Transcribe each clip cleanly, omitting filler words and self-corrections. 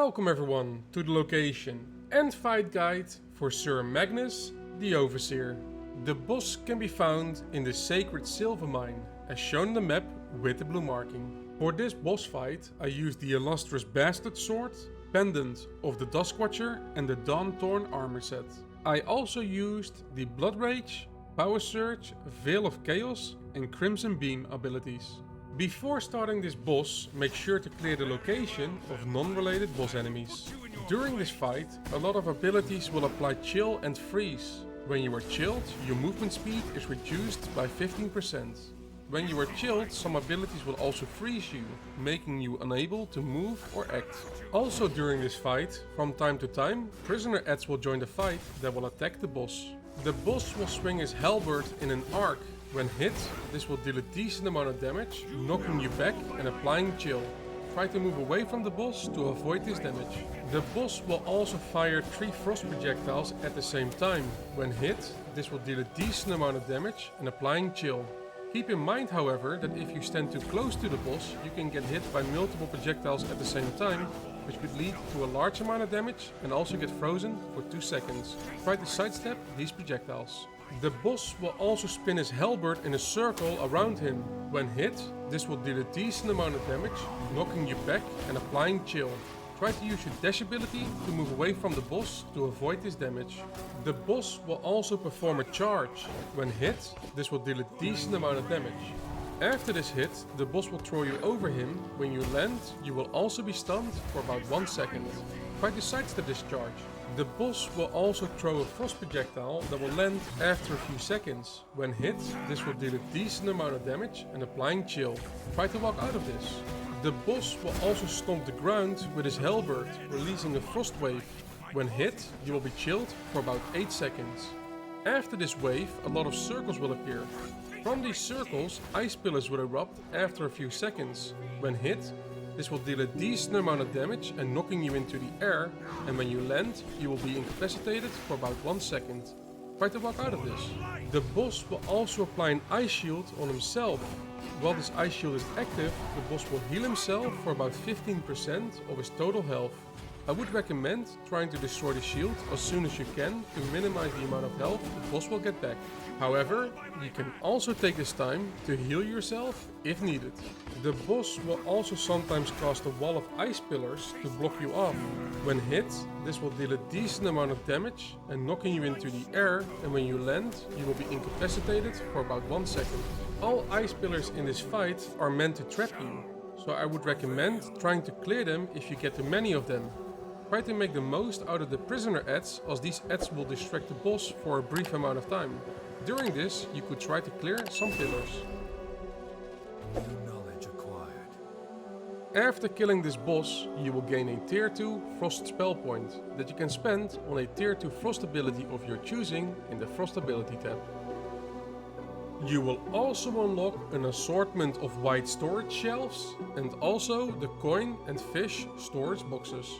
Welcome everyone to the location and fight guide for Sir Magnus, the Overseer. The boss can be found in the sacred silver mine, as shown on the map with the blue marking. For this boss fight I used the illustrious bastard sword, pendant of the Duskwatcher and the Dawn-Torn armor set. I also used the Blood Rage, Power Surge, Veil of Chaos and Crimson Beam abilities. Before starting this boss, make sure to clear the location of non-related boss enemies. During this fight, a lot of abilities will apply chill and freeze. When you are chilled, your movement speed is reduced by 15%. When you are chilled, some abilities will also freeze you, making you unable to move or act. Also during this fight, from time to time, prisoner adds will join the fight that will attack the boss. The boss will swing his halberd in an arc. When hit, this will deal a decent amount of damage, knocking you back and applying chill. Try to move away from the boss to avoid this damage. The boss will also fire 3 frost projectiles at the same time. When hit, this will deal a decent amount of damage and applying chill. Keep in mind, however, that if you stand too close to the boss, you can get hit by multiple projectiles at the same time, which could lead to a large amount of damage and also get frozen for 2 seconds. Try to sidestep these projectiles. The boss will also spin his halberd in a circle around him. When hit, this will deal a decent amount of damage, knocking you back and applying chill. Try to use your dash ability to move away from the boss to avoid this damage. The boss will also perform a charge. When hit, this will deal a decent amount of damage. After this hit, the boss will throw you over him. When you land, you will also be stunned for about 1 second. Try to sidestep this charge. The boss will also throw a frost projectile that will land after a few seconds. When hit, this will deal a decent amount of damage and applying chill. Try to walk out of this. The boss will also stomp the ground with his halberd, releasing a frost wave. When hit, you will be chilled for about 8 seconds. After this wave, a lot of circles will appear. From these circles, ice pillars will erupt after a few seconds. When hit, this will deal a decent amount of damage and knocking you into the air, and when you land, you will be incapacitated for about 1 second. Try to walk out of this. The boss will also apply an ice shield on himself. While this ice shield is active, the boss will heal himself for about 15% of his total health. I would recommend trying to destroy the shield as soon as you can to minimize the amount of health the boss will get back. However, you can also take this time to heal yourself if needed. The boss will also sometimes cast a wall of ice pillars to block you off. When hit, this will deal a decent amount of damage and knocking you into the air, and when you land, you will be incapacitated for about 1 second. All ice pillars in this fight are meant to trap you, so I would recommend trying to clear them if you get too many of them. Try to make the most out of the prisoner adds, as these adds will distract the boss for a brief amount of time. During this, you could try to clear some pillars. New knowledge acquired. After killing this boss, you will gain a tier 2 frost spell point that you can spend on a tier 2 frost ability of your choosing in the frost ability tab. You will also unlock an assortment of white storage shelves and also the coin and fish storage boxes.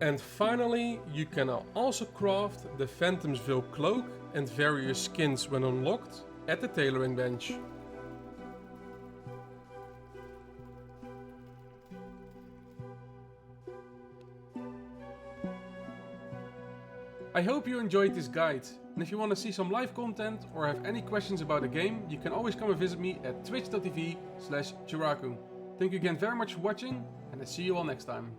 And finally, you can also craft the Phantom's Veil Cloak and various skins when unlocked at the tailoring bench. I hope you enjoyed this guide, and if you want to see some live content or have any questions about the game, you can always come and visit me at twitch.tv/Jiraku. Thank you again very much for watching, and I see you all next time.